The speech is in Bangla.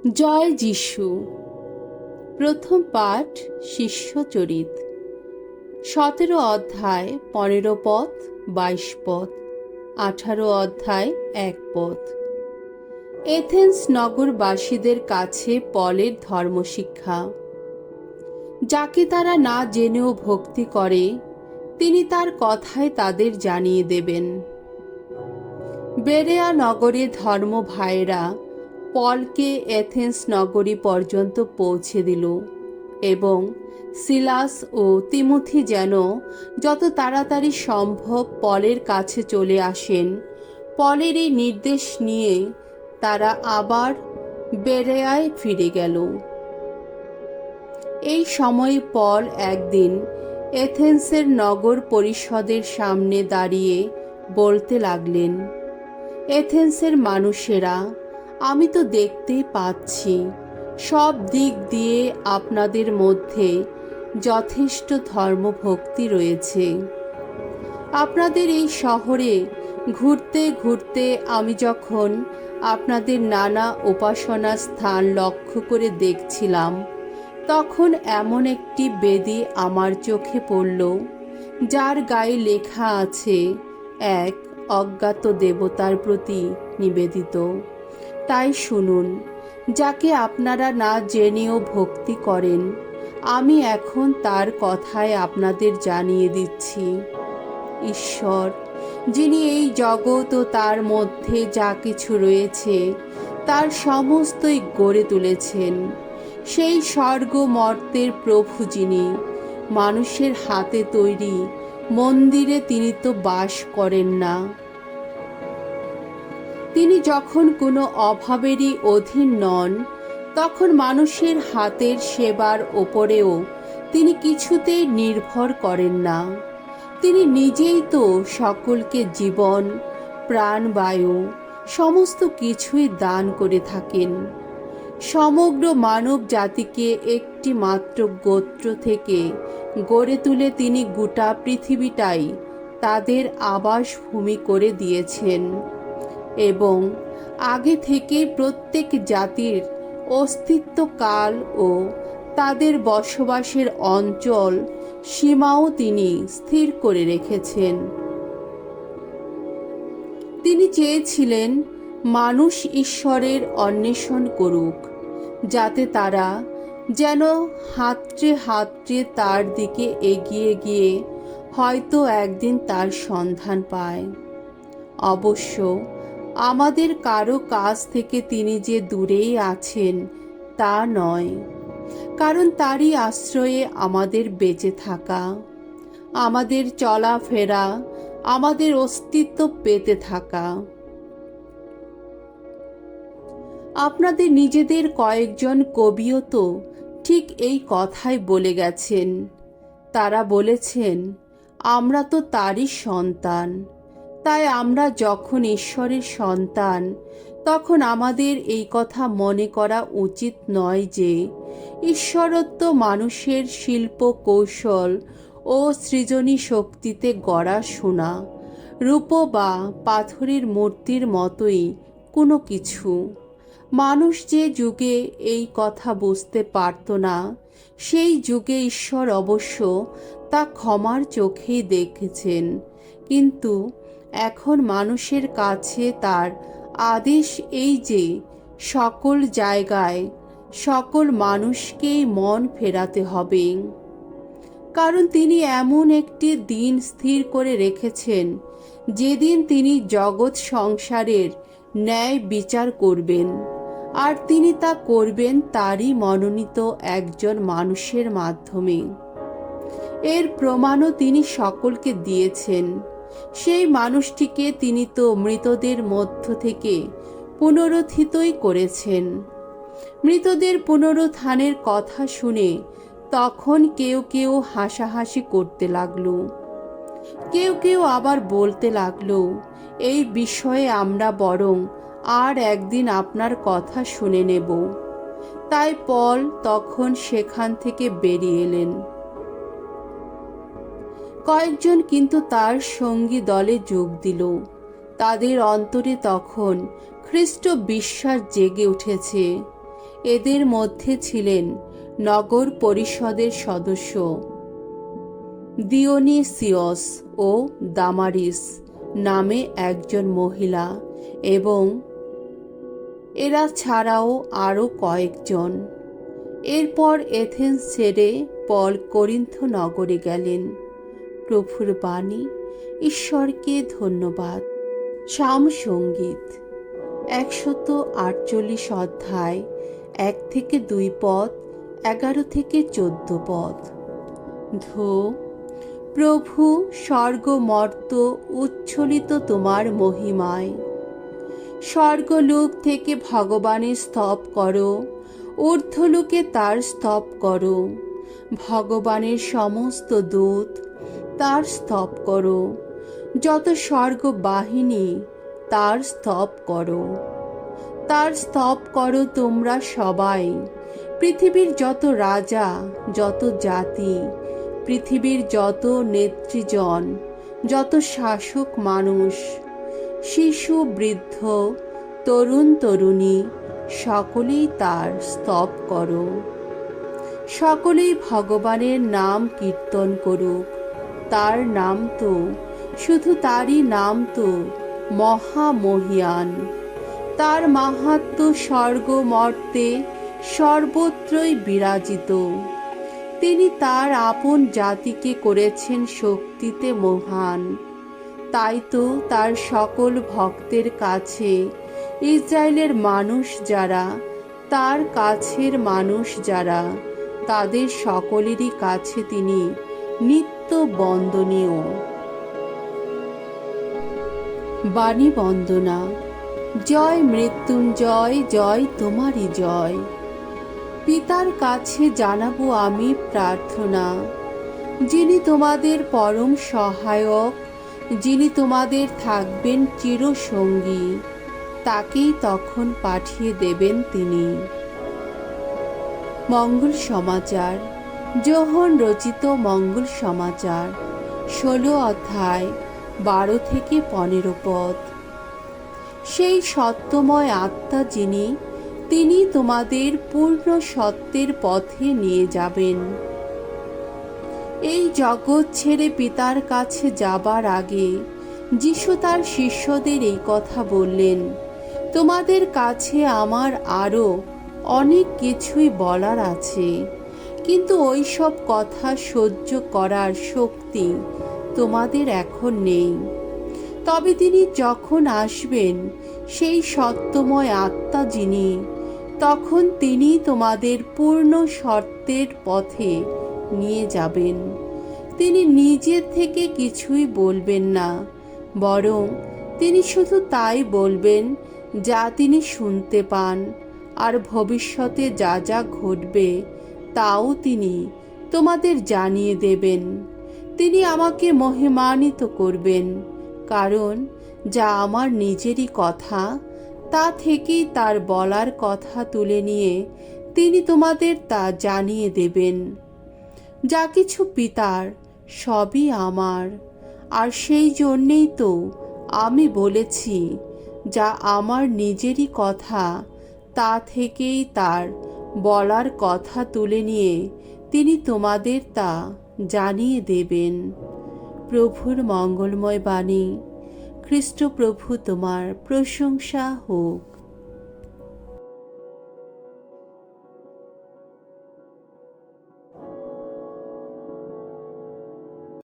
জয় যিশু। প্রথম পাঠ শিষ্যচরিত, 17 অধ্যায় 15 পদ 22 পদ, 18 অধ্যায় 1 পদ। এথেন্স নগরবাসীদের কাছে পলের ধর্মশিক্ষা, যাকে তারা না জেনেও ভক্তি করে, তিনি তার কথায় তাদের জানিয়ে দেবেন। বেরেয়া নগরে ধর্ম ভাইয়েরা পলকে এথেন্স নগরী পর্যন্ত পৌঁছে দিল এবং সিলাস ও তিমোথি যেন যত তাড়াতাড়ি সম্ভব পলের কাছে চলে আসেন। পলের এই নির্দেশ নিয়ে তারা আবার বেরেয়ায় ফিরে গেল। এই সময় পল একদিন এথেন্সের নগর পরিষদের সামনে দাঁড়িয়ে বলতে লাগলেন, এথেন্সের মানুষেরা, আমি তো দেখতেই পাচ্ছি সব দিক দিয়ে আপনাদের মধ্যে যথেষ্ট ধর্মভক্তি রয়েছে। আপনাদের এই শহরে ঘুরতে ঘুরতে আমি যখন আপনাদের নানা উপাসনা স্থান লক্ষ্য করে দেখছিলাম, তখন এমন একটি বেদি আমার চোখে পড়ল, যার গায়ে লেখা আছে এক অজ্ঞাত দেবতার প্রতি নিবেদিত। তাই শুনুন, যাকে আপনারা না জেনেও ভক্তি করেন, আমি এখন তার কথায় আপনাদের জানিয়ে দিচ্ছি। ঈশ্বর, যিনি এই জগৎ ও তার মধ্যে যা কিছু রয়েছে তার সমস্তই গড়ে তুলেছেন, সেই স্বর্গ মর্তের প্রভু, যিনি মানুষের হাতে তৈরি মন্দিরে তিনি তো বাস করেন না। তিনি যখন কোনো অভাবেরই অধীন নন, তখন মানুষের হাতের সেবার ওপরেও তিনি কিছুতেই নির্ভর করেন না। তিনি নিজেই তো সকলকে জীবন, প্রাণবায়ু সমস্ত কিছুই দান করে থাকেন। সমগ্র মানব জাতিকে একটি মাত্র গোত্র থেকে গড়ে তুলে তিনি গোটা পৃথিবীটাই তাদের আবাসভূমি করে দিয়েছেন এবং আগে থেকেই প্রত্যেক জাতির অস্তিত্বকাল ও তাদের বসবাসের অঞ্চল সীমাও তিনি স্থির করে রেখেছেন। তিনি চেয়েছিলেন মানুষ ঈশ্বরের অন্বেষণ করুক, যাতে তারা যেন হাতড়ে হাতড়ে তার দিকে এগিয়ে গিয়ে হয়তো একদিন তার সন্ধান পায়। অবশ্য আমাদের কারো কাছ থেকে তিনি যে দূরেই আছেন তা নয়, কারণ তারই আশ্রয়ে আমাদের বেঁচে থাকা, আমাদের চলাফেরা, আমাদের অস্তিত্ব পেতে থাকা। আপনাদের নিজেদের কয়েকজন কবিও তো ঠিক এই কথাই বলে গেছেন। তারা বলেছেন, আমরা তো তারই সন্তান, তাই আমরা যখন ঈশ্বরের সন্তান, তখন আমাদের এই কথা মনে করা উচিত নয় যে ঈশ্বরত্ব মানুষের শিল্প কৌশল ও সৃজনী শক্তিতে গড়া সোনা, রূপ বা পাথরের মূর্তির মতোই কোনো কিছু। মানুষ যে যুগে এই কথা বুঝতে পারত না, সেই যুগে ঈশ্বর অবশ্য তা ক্ষমার চোখেই দেখেছেন, কিন্তু এখন মানুষের কাছে তার আদেশ এই যে সকল জায়গায় সকল মানুষকেই মন ফেরাতে হবে, কারণ তিনি এমন একটি দিন স্থির করে রেখেছেন যেদিন তিনি জগৎ সংসারের ন্যায় বিচার করবেন, আর তিনি তা করবেন তারই মনোনীত একজন মানুষের মাধ্যমে। এর প্রমাণও তিনি সকলকে দিয়েছেন। সেই মানুষটিকে তিনি তো মৃতদের মধ্য থেকে পুনরুত্থিতই করেছেন। মৃতদের পুনরুত্থানের কথা শুনে তখন কেউ কেউ হাসাহাসি করতে লাগলো, কেউ কেউ আবার বলতে লাগলো, এই বিষয়ে আমরা বরং আর একদিন আপনার কথা শুনে নেব। তাই পল তখন সেখান থেকে বেরিয়ে এলেন। কয়েকজন কিন্তু তার সঙ্গী দলে যোগ দিল। তাদের অন্তরে তখন খ্রিস্ট বিশ্বাস জেগে উঠেছে এদের মধ্যে ছিলেন নগর পরিষদের সদস্য দিওনিসিয়স ও দামারিস নামে একজন মহিলা, এবং এরা ছাড়াও আরও কয়েকজন। এরপর এথেন্স ছেড়ে পল করিন্থ নগরে গেলেন। প্রভুর বাণী। ঈশ্বরকে ধন্যবাদ। সাম সঙ্গীত 148 অধ্যায় 1 থেকে 2 পদ, 11 থেকে 14 পদ। ধো প্রভু, স্বর্গমর্ত উচ্ছ্বলিত তোমার মহিমায়। স্বর্গলোক থেকে ভগবানের স্তব করো, ঊর্ধ্বলোকে তার স্তব করো। ভগবানের সমস্ত দূত তার স্তব করো, যত স্বর্গ বাহিনী তার স্তব করো। তার স্তব করো তোমরা সবাই, পৃথিবীর যত রাজা, যত জাতি, পৃথিবীর যত নেতৃজন, যত শাসক মানুষ, শিশু, বৃদ্ধ, তরুণ তরুণী, সকলেই তার স্তব করো। সকলেই ভগবানের নাম কীর্তন করুক। তার নাম তো, শুধু তারই নাম তো মহামহিয়ান। তার মাহাত্ম্য স্বর্গ মর্তে সর্বত্রই বিরাজিত। তিনি তার আপন জাতিকে করেছেন শক্তিতে মহান। তাই তো তার সকল ভক্তের কাছে, ইসরায়েলের মানুষ যারা, তার কাছের মানুষ যারা, তাদের সকলেরই কাছে তিনি নিত্য বন্দনীয়। বাণী বন্দনা। জয় মৃত্যুঞ্জয়, জয় তোমারই জয়। পিতার কাছে জানাবো আমি প্রার্থনা, যিনি তোমাদের পরম সহায়ক, যিনি তোমাদের থাকবেন চিরসঙ্গী, তাকেই তখন পাঠিয়ে দেবেন তিনি। মঙ্গল সমাচার। যোহন রচিত মঙ্গল সমাচার 16 অধ্যায় 12 থেকে 15 পদ। সেই সত্যময় আত্মা যিনি, তিনি তোমাদের পূর্ণ সত্যের পথে নিয়ে যাবেন। এই জগৎ ছেড়ে পিতার কাছে যাবার আগে যিশু তার শিষ্যদের এই কথা বললেন, তোমাদের কাছে আমার আরও অনেক কিছুই বলার আছে, কিন্তু ওই সব কথা সহ্য করার শক্তি তোমাদের এখন নেই। তবে তিনি যখন আসবেন, সেই সত্যময় আত্মা যিনি, তখন তিনি তোমাদের পূর্ণ সত্যের পথে নিয়ে যাবেন। তিনি নিজের থেকে কিছুই বলবেন না, বরং তিনি শুধু তাই বলবেন যা তিনি শুনতে পান, আর ভবিষ্যতে যা যা ঘটবে তাও তিনি তোমাদের জানিয়ে দেবেন। তিনি আমাকে মহিমান্বিত করবেন, কারণ যা আমার নিজেরই কথা, তা থেকেই তার বলার কথা তুলে নিয়ে তিনি তোমাদের তা জানিয়ে দেবেন। যা কিছু পিতার, সবই আমার, আর সেই জন্যেই তো আমি বলেছি, যা আমার নিজেরই কথা, তা থেকেই তার বলার কথা তুলে নিয়ে তিনি তোমাদের তা জানিয়ে দেবেন। প্রভুর মঙ্গলময় বাণী। খ্রিস্ট প্রভু তোমার প্রশংসা হোক।